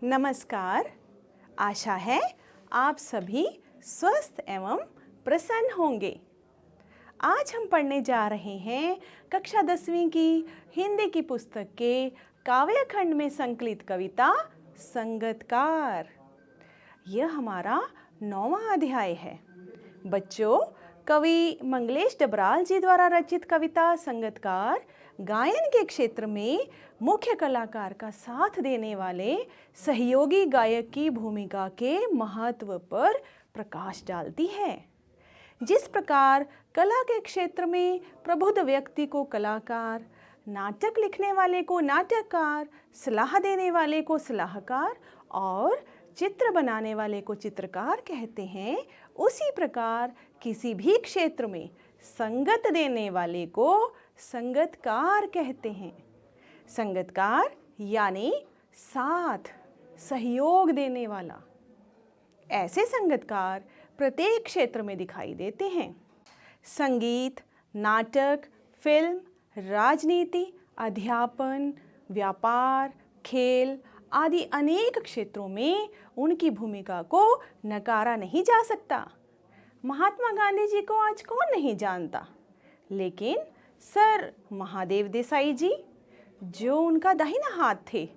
नमस्कार। आशा है आप सभी स्वस्थ एवं प्रसन्न होंगे। आज हम पढ़ने जा रहे हैं कक्षा 10वीं की हिंदी की पुस्तक के काव्य खंड में संकलित कविता संगतकार। यह हमारा 9वां अध्याय है। बच्चों, कवि मंगलेश डबराल जी द्वारा रचित कविता संगतकार गायन के क्षेत्र में मुख्य कलाकार का साथ देने वाले सहयोगी गायक की भूमिका के महत्व पर प्रकाश डालती है। जिस प्रकार कला के क्षेत्र में प्रबुद्ध व्यक्ति को कलाकार, नाटक लिखने वाले को नाटककार, सलाह देने वाले को सलाहकार और चित्र बनाने वाले को चित्रकार कहते हैं, उसी प्रकार किसी भी क्षेत्र में संगत देने वाले को संगतकार कहते हैं। संगतकार यानी साथ, सहयोग देने वाला। ऐसे संगतकार प्रत्येक क्षेत्र में दिखाई देते हैं। संगीत, नाटक, फिल्म, राजनीति, अध्यापन, व्यापार, खेल आदि अनेक क्षेत्रों में उनकी भूमिका को नकारा नहीं जा सकता। महात्मा गांधी जी को आज कौन नहीं जानता, लेकिन सर महादेव देसाई जी, जो उनका दाहिना हाथ थे,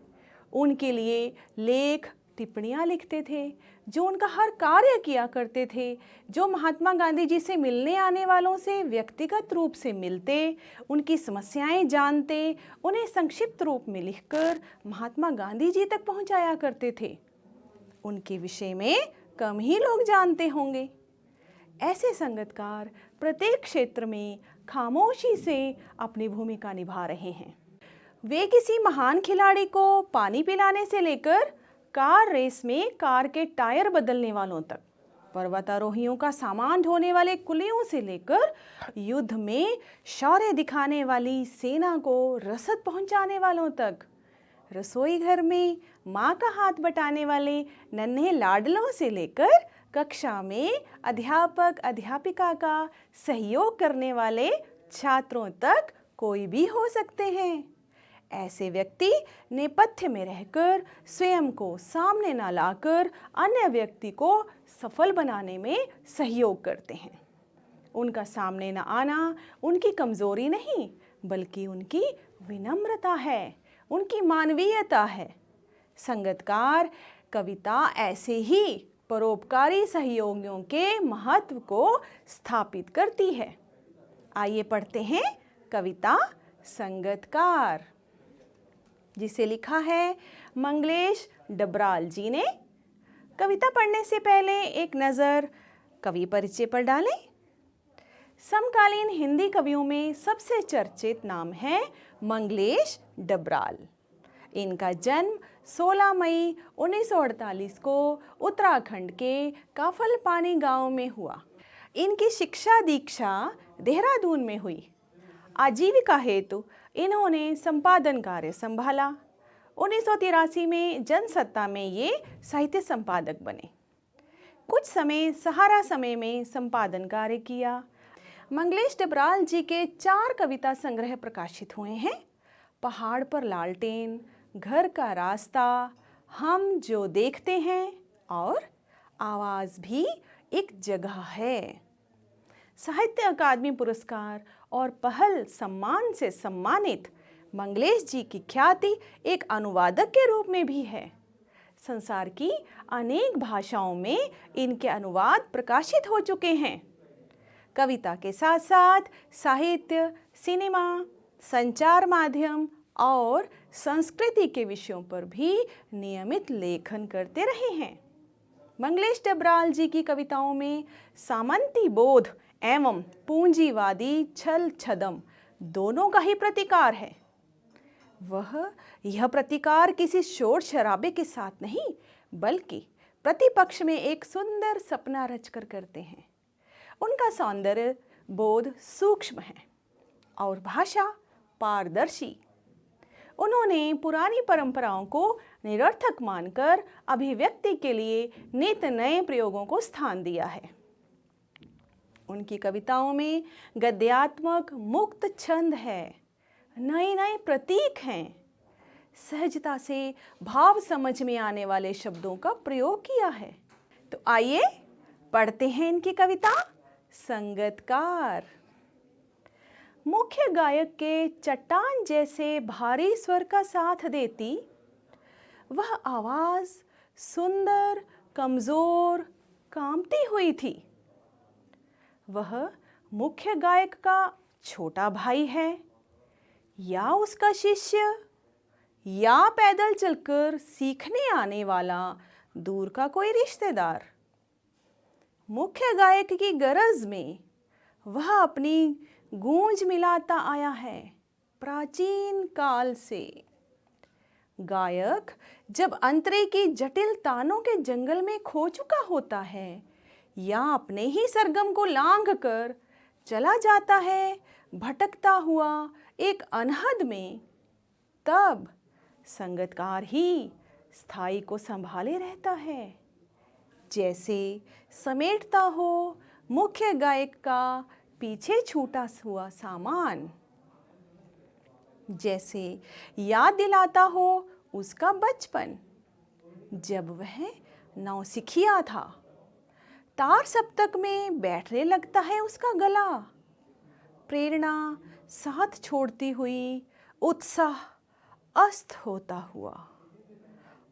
उनके लिए लेख टिप्पणियाँ लिखते थे, जो उनका हर कार्य किया करते थे, जो महात्मा गांधी जी से मिलने आने वालों से व्यक्तिगत रूप से मिलते, उनकी समस्याएं जानते, उन्हें संक्षिप्त रूप में लिखकर महात्मा गांधी जी तक पहुंचाया करते थे, उनके विषय में कम ही लोग जानते होंगे। ऐसे संगतकार प्रत्येक क्षेत्र में खामोशी से अपनी भूमिका निभा रहे हैं। वे किसी महान खिलाड़ी को पानी पिलाने से लेकर कार रेस में कार के टायर बदलने वालों तक, पर्वतारोहियों का सामान ढोने वाले कुलियों से लेकर युद्ध में शौर्य दिखाने वाली सेना को रसद पहुंचाने वालों तक, रसोई घर में माँ का हाथ बटाने वाले नन्हे लाडलों से लेकर कक्षा में अध्यापक अध्यापिका का सहयोग करने वाले छात्रों तक कोई भी हो सकते हैं। ऐसे व्यक्ति नेपथ्य में रहकर स्वयं को सामने न लाकर अन्य व्यक्ति को सफल बनाने में सहयोग करते हैं। उनका सामने न आना उनकी कमजोरी नहीं, बल्कि उनकी विनम्रता है, उनकी मानवीयता है। संगतकार कविता ऐसे ही परोपकारी सहयोगियों के महत्व को स्थापित करती है। आइए पढ़ते हैं कविता संगतकार, जिसे लिखा है मंगलेश डबराल जी ने। कविता पढ़ने से पहले एक नज़र कवि परिचय पर डालें। समकालीन हिंदी कवियों में सबसे चर्चित नाम है मंगलेश डबराल। इनका जन्म 16 मई 1948 को उत्तराखंड के काफलपानी गांव में हुआ। इनकी शिक्षा दीक्षा देहरादून में हुई। आजीविका हेतु इन्होंने संपादन कार्य संभाला। 1983 में जनसत्ता में ये साहित्य संपादक बने। कुछ समय सहारा समय में संपादन कार्य किया। मंगलेश डबराल जी के 4 कविता संग्रह प्रकाशित हुए हैं। पहाड़ पर लालटेन, घर का रास्ता, हम जो देखते हैं और आवाज़ भी एक जगह है। साहित्य अकादमी पुरस्कार और पहल सम्मान से सम्मानित मंगलेश जी की ख्याति एक अनुवादक के रूप में भी है। संसार की अनेक भाषाओं में इनके अनुवाद प्रकाशित हो चुके हैं। कविता के साथ साथ साहित्य, सिनेमा, संचार माध्यम और संस्कृति के विषयों पर भी नियमित लेखन करते रहे हैं। मंगलेश डबराल जी की कविताओं में सामंती बोध एवं पूंजीवादी छल छदम दोनों का ही प्रतिकार है। यह प्रतिकार किसी शोर शराबे के साथ नहीं, बल्कि प्रतिपक्ष में एक सुंदर सपना रचकर करते हैं। उनका सौंदर्य बोध सूक्ष्म है और भाषा पारदर्शी। उन्होंने पुरानी परंपराओं को निरर्थक मानकर अभिव्यक्ति के लिए नित नए प्रयोगों को स्थान दिया है। उनकी कविताओं में गद्यात्मक मुक्त छंद है, नए नए प्रतीक हैं, सहजता से भाव समझ में आने वाले शब्दों का प्रयोग किया है। तो आइए पढ़ते हैं इनकी कविता संगतकार। मुख्य गायक के चट्टान जैसे भारी स्वर का साथ देती वह आवाज सुंदर, कमजोर, कांपती हुई थी। वह मुख्य गायक का छोटा भाई है या उसका शिष्य या पैदल चलकर सीखने आने वाला दूर का कोई रिश्तेदार। मुख्य गायक की गरज में वह अपनी गूंज मिलाता आया है प्राचीन काल से। गायक जब अंतरे की जटिल तानों के जंगल में खो चुका होता है या अपने ही सरगम को लांघ कर चला जाता है भटकता हुआ एक अनहद में, तब संगतकार ही स्थाई को संभाले रहता है, जैसे समेटता हो मुख्य गायक का पीछे छूटा हुआ सामान, जैसे याद दिलाता हो उसका बचपन जब वह नौसिखिया था। तार सप्तक में बैठने लगता है उसका गला, प्रेरणा साथ छोड़ती हुई उत्साह अस्त होता हुआ,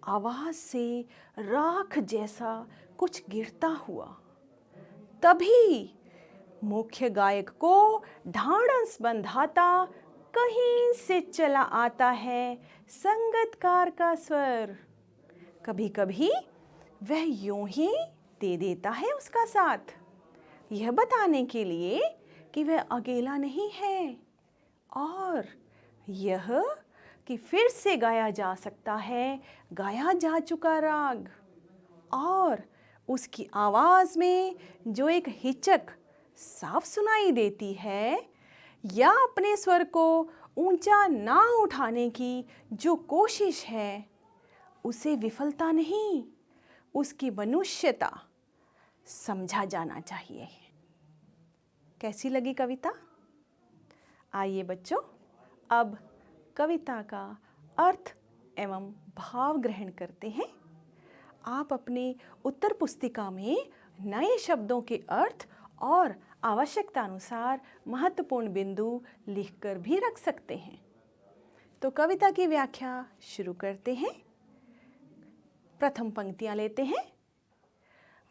आवाज से राख जैसा कुछ गिरता हुआ। तभी मुख्य गायक को ढांढस बंधाता कहीं से चला आता है संगतकार का स्वर। कभी कभी वह यूं ही दे देता है उसका साथ, यह बताने के लिए कि वह अकेला नहीं है और यह कि फिर से गाया जा सकता है गाया जा चुका राग। और उसकी आवाज में जो एक हिचक साफ सुनाई देती है या अपने स्वर को ऊंचा ना उठाने की जो कोशिश है, उसे विफलता नहीं, उसकी मनुष्यता समझा जाना चाहिए। कैसी लगी कविता? आइए बच्चों, अब कविता का अर्थ एवं भाव ग्रहण करते हैं। आप अपनी उत्तर पुस्तिका में नए शब्दों के अर्थ और आवश्यकता अनुसार महत्वपूर्ण बिंदु लिखकर भी रख सकते हैं। तो कविता की व्याख्या शुरू करते हैं। प्रथम पंक्तियां लेते हैं।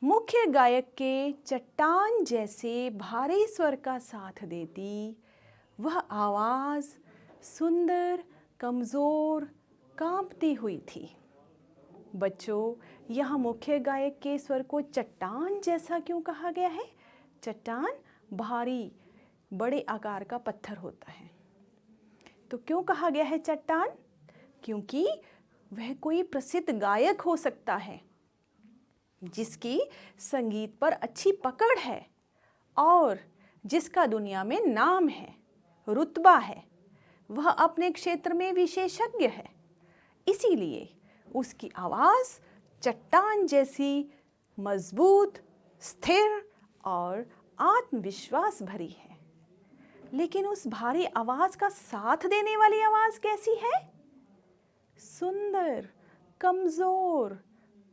मुख्य गायक के चट्टान जैसे भारी स्वर का साथ देती वह आवाज सुंदर, कमजोर, कांपती हुई थी। बच्चों, यहाँ मुख्य गायक के स्वर को चट्टान जैसा क्यों कहा गया है? चट्टान भारी, बड़े आकार का पत्थर होता है। तो क्यों कहा गया है चट्टान? क्योंकि वह कोई प्रसिद्ध गायक हो सकता है जिसकी संगीत पर अच्छी पकड़ है और जिसका दुनिया में नाम है, रुतबा है, वह अपने क्षेत्र में विशेषज्ञ है। इसीलिए उसकी आवाज चट्टान जैसी मजबूत, स्थिर और आत्मविश्वास भरी है। लेकिन उस भारी आवाज का साथ देने वाली आवाज कैसी है? सुंदर, कमजोर,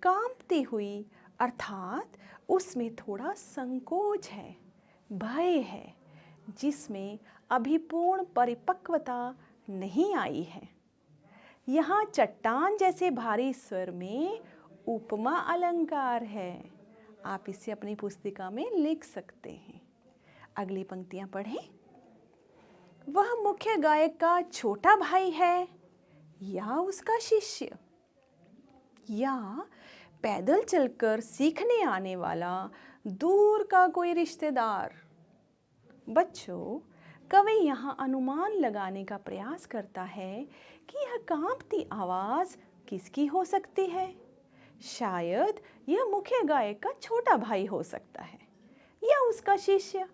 कांपती हुई, अर्थात उसमें थोड़ा संकोच है, भय है, जिसमें अभी पूर्ण परिपक्वता नहीं आई है। यहाँ चट्टान जैसे भारी स्वर में उपमा अलंकार है। आप इसे अपनी पुस्तिका में लिख सकते हैं। अगली पंक्तियां पढ़ें। वह मुख्य गायक का छोटा भाई है या उसका शिष्य या पैदल चलकर सीखने आने वाला दूर का कोई रिश्तेदार। बच्चों, कवि यहाँ अनुमान लगाने का प्रयास करता है कि यह कांपती आवाज किसकी हो सकती है। शायद यह मुख्य गायक का छोटा भाई हो सकता है या उसका शिष्य,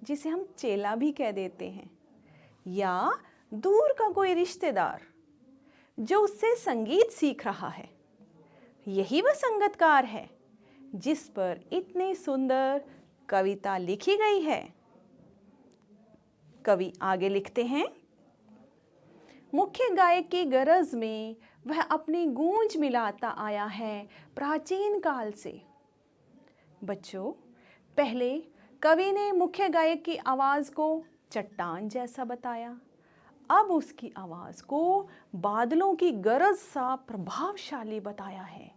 जिसे हम चेला भी कह देते हैं, या दूर का कोई रिश्तेदार जो उससे संगीत सीख रहा है। यही वह संगतकार है जिस पर इतनी सुंदर कविता लिखी गई है। कवि आगे लिखते हैं। मुख्य गायक की गरज में वह अपनी गूंज मिलाता आया है प्राचीन काल से। बच्चों, पहले कवि ने मुख्य गायक की आवाज़ को चट्टान जैसा बताया, अब उसकी आवाज़ को बादलों की गरज सा प्रभावशाली बताया है,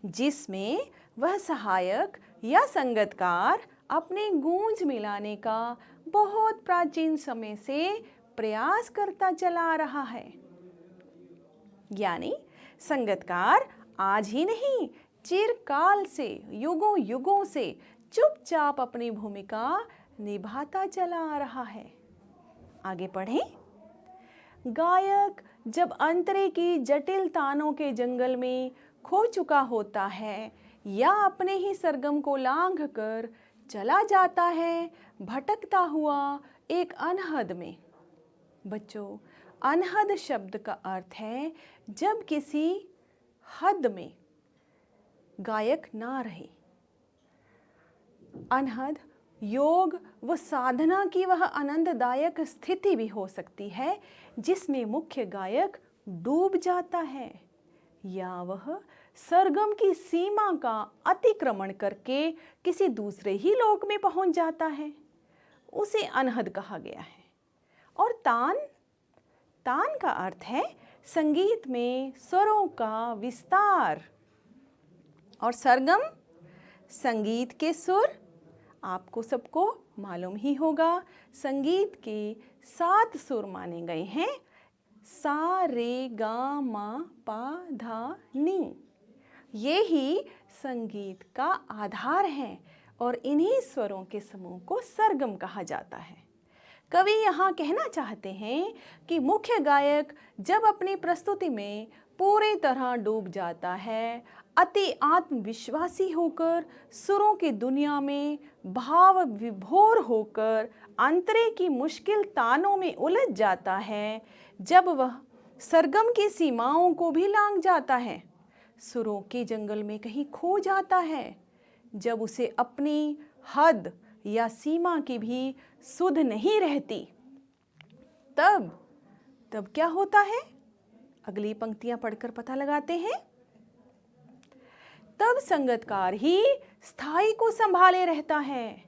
जिसमें वह सहायक या संगतकार अपनी गूंज मिलाने का बहुत प्राचीन समय से प्रयास करता चला आ रहा है। यानी संगतकार आज ही नहीं, चिरकाल से, युगों युगों से चुपचाप अपनी भूमिका निभाता चला आ रहा है। आगे पढ़ें। गायक जब अंतरे की जटिल तानों के जंगल में खो चुका होता है या अपने ही सरगम को लांघ कर चला जाता है भटकता हुआ एक अनहद में। बच्चों, अनहद शब्द का अर्थ है जब किसी हद में गायक ना रहे। अनहद योग व साधना की वह आनंददायक स्थिति भी हो सकती है जिसमें मुख्य गायक डूब जाता है या वह सरगम की सीमा का अतिक्रमण करके किसी दूसरे ही लोक में पहुंच जाता है। उसे अनहद कहा गया है। और तान, तान का अर्थ है संगीत में स्वरों का विस्तार। और सरगम, संगीत के सुर, आपको सबको मालूम ही होगा, संगीत के 7 सुर माने गए हैं, सा रे गा मा पा धा नी। ये ही संगीत का आधार है और इन्हीं स्वरों के समूह को सरगम कहा जाता है। कवि यहाँ कहना चाहते हैं कि मुख्य गायक जब अपनी प्रस्तुति में पूरी तरह डूब जाता है, अति आत्मविश्वासी होकर सुरों की दुनिया में भाव विभोर होकर अंतरे की मुश्किल तानों में उलझ जाता है, जब वह सरगम की सीमाओं को भी लांघ जाता है, सुरों के जंगल में कहीं खो जाता है, जब उसे अपनी हद या सीमा की भी सुध नहीं रहती, तब क्या होता है? अगली पंक्तियां पढ़कर पता लगाते हैं। तब संगतकार ही स्थाई को संभाले रहता है,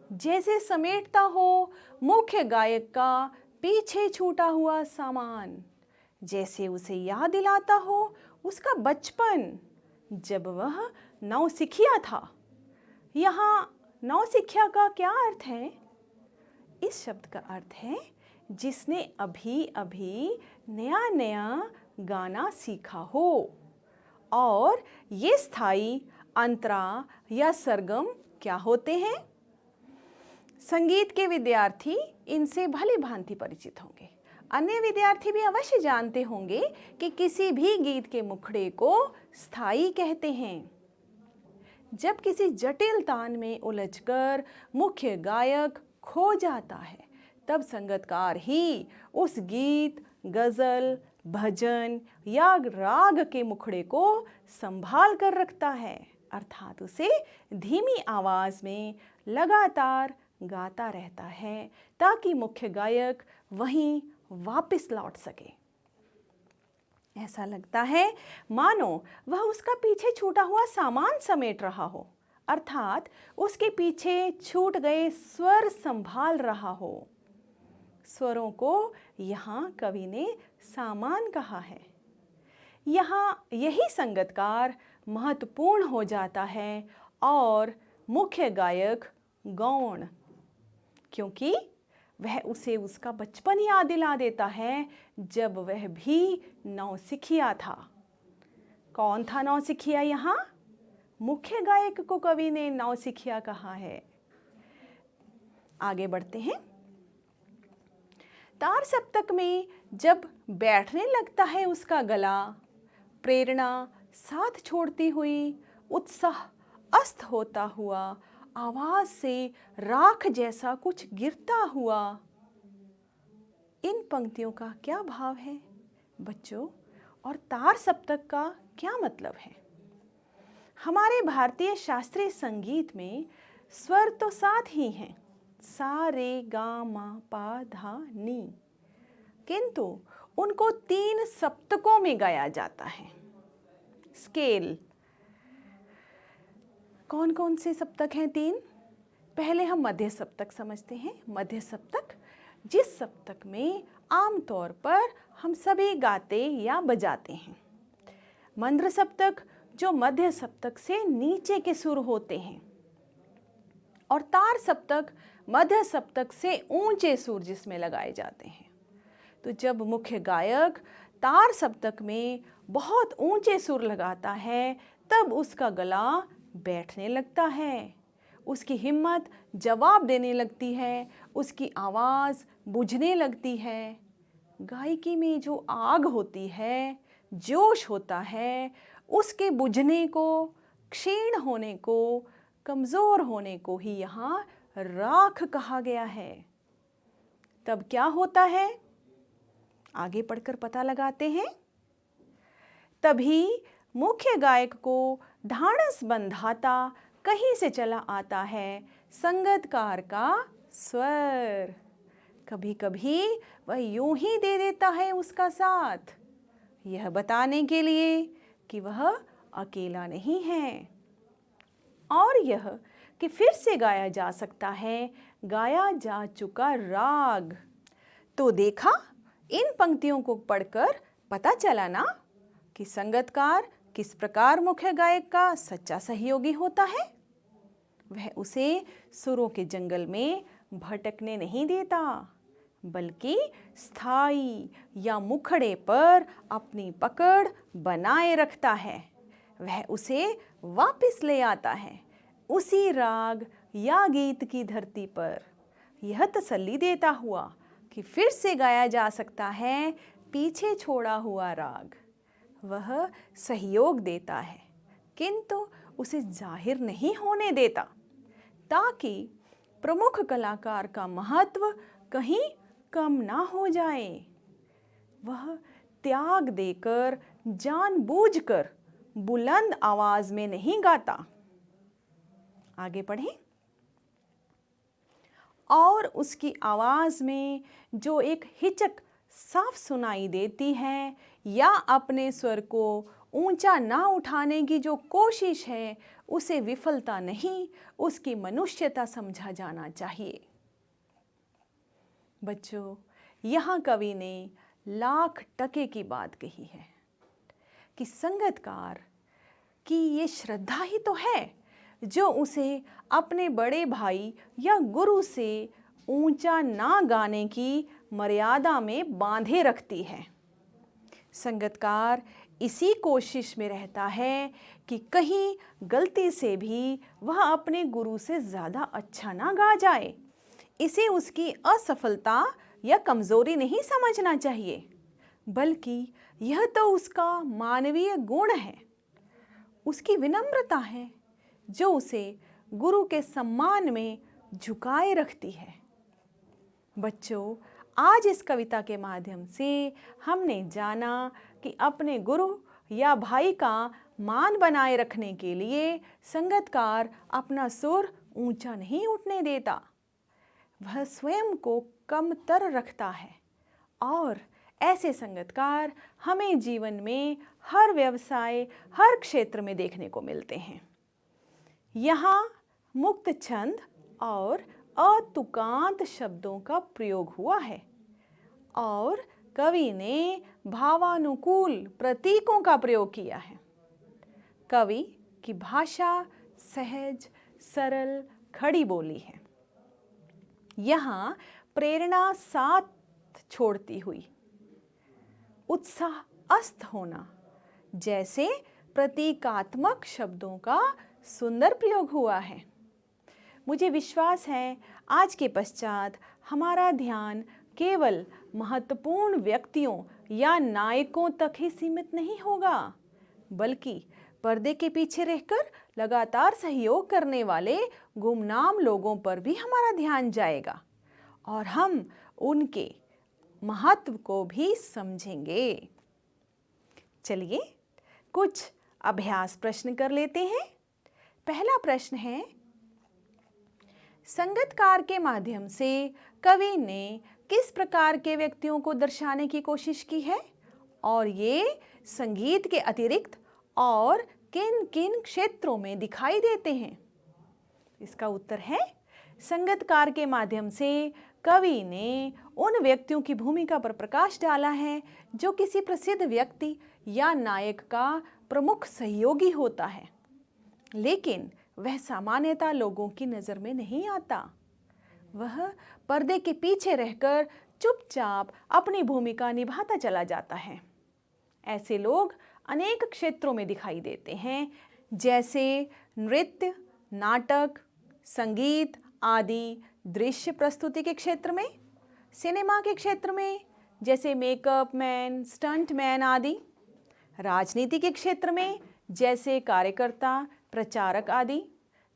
जैसे समेटता हो मुख्य गायक का पीछे छूटा हुआ सामान, जैसे उसे याद दिलाता हो उसका बचपन जब वह नौसिखिया था। यहाँ नौसिखिया का क्या अर्थ है? इस शब्द का अर्थ है जिसने अभी अभी नया नया गाना सीखा हो। और ये स्थाई, अंतरा या सरगम क्या होते हैं? संगीत के विद्यार्थी इनसे भली भांति परिचित होंगे। अन्य विद्यार्थी भी अवश्य जानते होंगे कि किसी भी गीत के मुखड़े को स्थाई कहते हैं। जब किसी जटिल तान में उलझकर मुख्य गायक खो जाता है, तब संगतकार ही उस गीत, गजल, भजन या राग के मुखड़े को संभाल कर रखता है, अर्थात उसे धीमी आवाज में लगातार गाता रहता है ताकि मुख्य गायक वहीं वापस लौट सके। ऐसा लगता है मानो वह उसका पीछे छूटा हुआ सामान समेट रहा हो, अर्थात उसके पीछे छूट गए स्वर संभाल रहा हो। स्वरों को यहाँ कवि ने सामान कहा है। यहाँ यही संगतकार महत्वपूर्ण हो जाता है और मुख्य गायक गौण, क्योंकि वह उसे उसका बचपन याद दिला देता है जब वह भी नौसिखिया था। कौन था नौसिखिया? यहाँ मुख्य गायक को कवि ने नौसिखिया कहा है। आगे बढ़ते हैं। तार सप्तक में जब बैठने लगता है उसका गला, प्रेरणा साथ छोड़ती हुई, उत्साह अस्त होता हुआ, आवाज से राख जैसा कुछ गिरता हुआ, इन पंक्तियों का क्या भाव है बच्चों? और तार सप्तक का क्या मतलब है? हमारे भारतीय शास्त्रीय संगीत में स्वर तो 7 ही हैं, सा रे गा मा पा धा नी, किंतु उनको 3 सप्तकों में गाया जाता है। स्केल, कौन कौन से सप्तक हैं 3? पहले हम मध्य सप्तक समझते हैं। मध्य सप्तक, जिस सप्तक में आमतौर पर हम सभी गाते या बजाते हैं। मंद्र सप्तक, जो मध्य सप्तक से नीचे के सुर होते हैं। और तार सप्तक, मध्य सप्तक से ऊंचे सुर जिसमें लगाए जाते हैं। तो जब मुख्य गायक तार सप्तक में बहुत ऊंचे सुर लगाता है, तब उसका गला बैठने लगता है, उसकी हिम्मत जवाब देने लगती है, उसकी आवाज़ बुझने लगती है। गायकी में जो आग होती है, जोश होता है, उसके बुझने को, क्षीण होने को, कमज़ोर होने को ही यहाँ राख कहा गया है। तब क्या होता है? आगे पढ़कर पता लगाते हैं। तभी मुख्य गायक को ढाढ़स बंधाता कहीं से चला आता है संगतकार का स्वर। कभी कभी वह यूं ही दे देता है उसका साथ, यह बताने के लिए कि वह अकेला नहीं है, और यह कि फिर से गाया जा सकता है गाया जा चुका राग। तो देखा, इन पंक्तियों को पढ़कर पता चला ना कि संगतकार किस प्रकार मुख्य गायक का सच्चा सहयोगी होता है। वह उसे सुरों के जंगल में भटकने नहीं देता, बल्कि स्थायी या मुखड़े पर अपनी पकड़ बनाए रखता है। वह उसे वापस ले आता है उसी राग या गीत की धरती पर, यह तसल्ली देता हुआ कि फिर से गाया जा सकता है पीछे छोड़ा हुआ राग। वह सहयोग देता है, किंतु उसे जाहिर नहीं होने देता, ताकि प्रमुख कलाकार का महत्व कहीं कम ना हो जाए। वह त्याग देकर, जानबूझकर बुलंद आवाज में नहीं गाता। आगे पढ़ें। और उसकी आवाज में जो एक हिचक साफ सुनाई देती है, या अपने स्वर को ऊंचा ना उठाने की जो कोशिश है, उसे विफलता नहीं, उसकी मनुष्यता समझा जाना चाहिए। बच्चों, यहाँ कवि ने लाख टके की बात कही है कि संगतकार की ये श्रद्धा ही तो है जो उसे अपने बड़े भाई या गुरु से ऊंचा ना गाने की मर्यादा में बांधे रखती है। संगतकार इसी कोशिश में रहता है कि कहीं गलती से भी वह अपने गुरु से ज़्यादा अच्छा ना गा जाए। इसे उसकी असफलता या कमज़ोरी नहीं समझना चाहिए, बल्कि यह तो उसका मानवीय गुण है, उसकी विनम्रता है जो उसे गुरु के सम्मान में झुकाए रखती है। बच्चों, आज इस कविता के माध्यम से हमने जाना कि अपने गुरु या भाई का मान बनाए रखने के लिए संगतकार अपना सुर ऊंचा नहीं उठने देता, वह स्वयं को कमतर रखता है। और ऐसे संगतकार हमें जीवन में हर व्यवसाय, हर क्षेत्र में देखने को मिलते हैं। यहाँ मुक्त छंद और अतुकांत शब्दों का प्रयोग हुआ है, और कवि ने भावानुकूल प्रतीकों का प्रयोग किया है। कवि की भाषा सहज, सरल, खड़ी बोली है। यहाँ प्रेरणा साथ छोड़ती हुई उत्साह अस्त होना जैसे प्रतीकात्मक शब्दों का सुंदर प्रयोग हुआ है। मुझे विश्वास है आज के पश्चात हमारा ध्यान केवल महत्वपूर्ण व्यक्तियों या नायकों तक ही सीमित नहीं होगा, बल्कि पर्दे के पीछे रहकर लगातार सहयोग करने वाले गुमनाम लोगों पर भी हमारा ध्यान जाएगा, और हम उनके महत्व को भी समझेंगे। चलिए कुछ अभ्यास प्रश्न कर लेते हैं। पहला प्रश्न है, संगतकार के माध्यम से कवि ने किस प्रकार के व्यक्तियों को दर्शाने की कोशिश की है और ये संगीत के अतिरिक्त और किन किन क्षेत्रों में दिखाई देते हैं? इसका उत्तर है संगीतकार के माध्यम से कवि ने उन व्यक्तियों की भूमिका पर प्रकाश डाला है जो किसी प्रसिद्ध व्यक्ति या नायक का प्रमुख सहयोगी होता है, लेकिन वह सामान्यतः लोगों की नज़र में नहीं आता। वह पर्दे के पीछे रहकर चुपचाप अपनी भूमिका निभाता चला जाता है। ऐसे लोग अनेक क्षेत्रों में दिखाई देते हैं, जैसे नृत्य, नाटक, संगीत आदि, दृश्य प्रस्तुति के क्षेत्र में, सिनेमा के क्षेत्र में जैसे मेकअप मैन, स्टंट मैन आदि, राजनीति के क्षेत्र में जैसे कार्यकर्ता, प्रचारक आदि,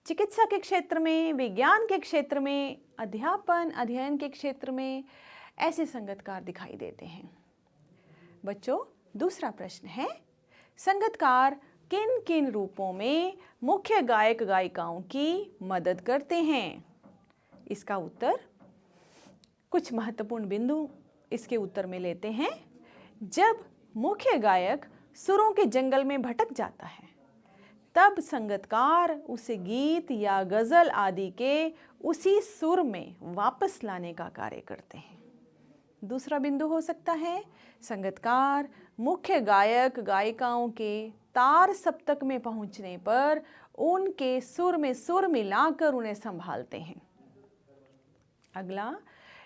चिकित्सा के क्षेत्र में, विज्ञान के क्षेत्र में, अध्यापन, अध्ययन के क्षेत्र में ऐसे संगीतकार दिखाई देते हैं। बच्चों, दूसरा प्रश्न है, संगीतकार किन किन रूपों में मुख्य गायक गायिकाओं की मदद करते हैं? इसका उत्तर, कुछ महत्वपूर्ण बिंदु इसके उत्तर में लेते हैं। जब मुख्य गायक सुरों के जंगल में भटक जाता है, तब संगीतकार उसे गीत या गजल आदि के उसी सुर में वापस लाने का कार्य करते हैं। दूसरा बिंदु हो सकता है, संगीतकार मुख्य गायक गायिकाओं के तार सप्तक में पहुंचने पर उनके सुर में सुर मिलाकर उन्हें संभालते हैं। अगला,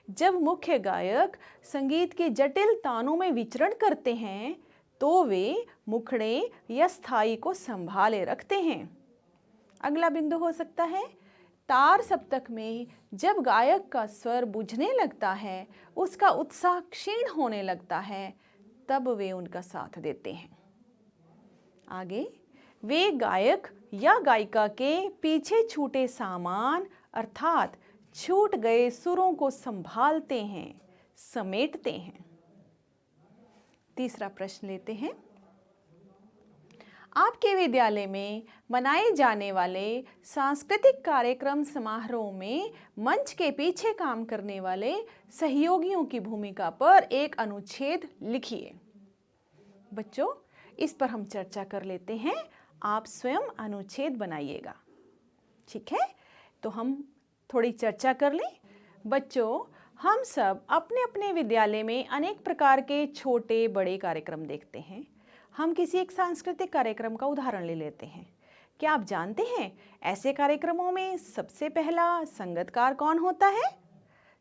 जब मुख्य गायक संगीत के जटिल तानों में विचरण करते हैं तो वे मुखड़े या स्थाई को संभाले रखते हैं। अगला बिंदु हो सकता है, तार सप्तक में जब गायक का स्वर बुझने लगता है, उसका उत्साह क्षीण होने लगता है, तब वे उनका साथ देते हैं। आगे, वे गायक या गायिका के पीछे छूटे सामान अर्थात छूट गए सुरों को संभालते हैं, समेटते हैं। तीसरा प्रश्न लेते हैं, आपके विद्यालय में मनाए जाने वाले सांस्कृतिक कार्यक्रम समारोह में मंच के पीछे काम करने वाले सहयोगियों की भूमिका पर एक अनुच्छेद लिखिए। बच्चों, इस पर हम चर्चा कर लेते हैं। आप स्वयं अनुच्छेद बनाइएगा, ठीक है? तो हम थोड़ी चर्चा कर लें। बच्चों, हम सब अपने अपने विद्यालय में अनेक प्रकार के छोटे बड़े कार्यक्रम देखते हैं। हम किसी एक सांस्कृतिक कार्यक्रम का उदाहरण ले लेते हैं। क्या आप जानते हैं ऐसे कार्यक्रमों में सबसे पहला संगीतकार कौन होता है?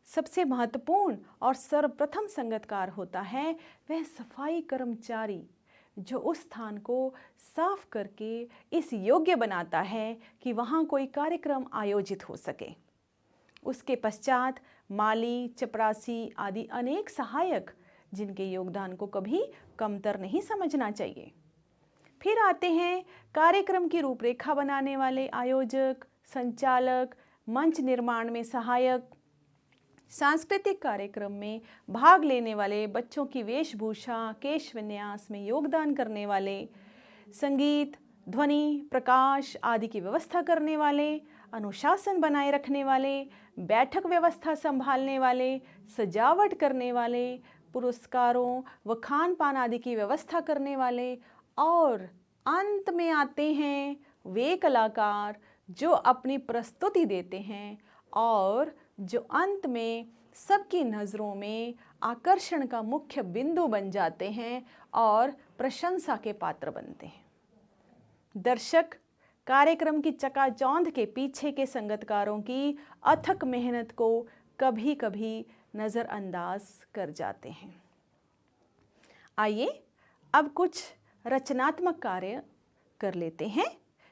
सबसे महत्वपूर्ण और सर्वप्रथम संगीतकार होता है वह सफाई कर्मचारी, जो उस स्थान को साफ करके इस योग्य बनाता है कि वहाँ कोई कार्यक्रम आयोजित हो सके। उसके पश्चात माली, चपरासी आदि अनेक सहायक, जिनके योगदान को कभी कमतर नहीं समझना चाहिए। फिर आते हैं कार्यक्रम की रूपरेखा बनाने वाले आयोजक, संचालक, मंच निर्माण में सहायक, सांस्कृतिक कार्यक्रम में भाग लेने वाले बच्चों की वेशभूषा, केश विन्यास में योगदान करने वाले, संगीत, ध्वनि, प्रकाश आदि की व्यवस्था करने वाले, अनुशासन बनाए रखने वाले, बैठक व्यवस्था संभालने वाले, सजावट करने वाले, पुरस्कारों व खान पान आदि की व्यवस्था करने वाले, और अंत में आते हैं वे कलाकार जो अपनी प्रस्तुति देते हैं और जो अंत में सबकी नज़रों में आकर्षण का मुख्य बिंदु बन जाते हैं और प्रशंसा के पात्र बनते हैं। दर्शक कार्यक्रम की चकाचौंध के पीछे के संगीतकारों की अथक मेहनत को कभी कभी नज़रअंदाज कर जाते हैं। आइए अब कुछ रचनात्मक कार्य कर लेते हैं,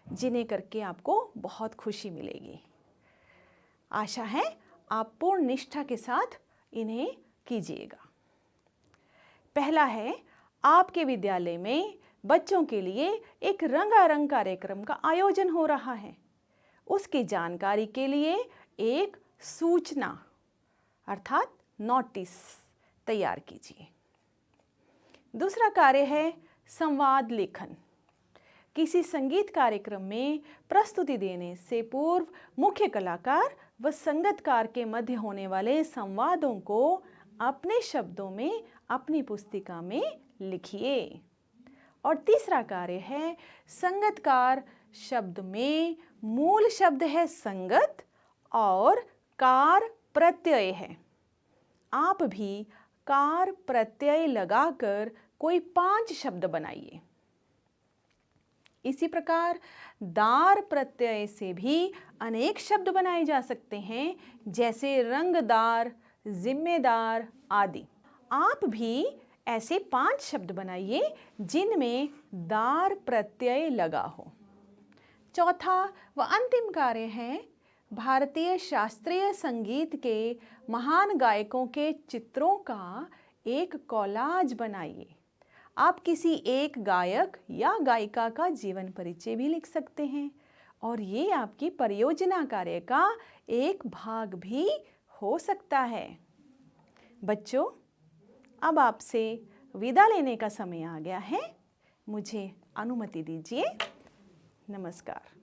जिन्हें करके आपको बहुत खुशी मिलेगी। आशा है आप पूर्ण निष्ठा के साथ इन्हें कीजिएगा। पहला है, आपके विद्यालय में बच्चों के लिए एक रंगारंग कार्यक्रम का आयोजन हो रहा है। उसकी जानकारी के लिए एक सूचना अर्थात नोटिस तैयार कीजिए। दूसरा कार्य है संवाद लेखन। किसी संगीत कार्यक्रम में प्रस्तुति देने से पूर्व मुख्य कलाकार व संगीतकार के मध्य होने वाले संवादों को अपने शब्दों में अपनी पुस्तिका में लिखिए। और तीसरा कार्य है संगतकार शब्द में मूल शब्द है संगत और कार प्रत्यय है। आप भी कार प्रत्यय लगाकर कोई 5 शब्द बनाइए। इसी प्रकार दार प्रत्यय से भी अनेक शब्द बनाए जा सकते हैं, जैसे रंगदार, जिम्मेदार आदि। आप भी ऐसे 5 शब्द बनाइए जिनमें दार प्रत्यय लगा हो। चौथा व अंतिम कार्य है भारतीय शास्त्रीय संगीत के महान गायकों के चित्रों का एक कॉलाज बनाइए। आप किसी एक गायक या गायिका का जीवन परिचय भी लिख सकते हैं और ये आपकी परियोजना कार्य का एक भाग भी हो सकता है। बच्चों, अब आपसे विदा लेने का समय आ गया है। मुझे अनुमति दीजिए। नमस्कार।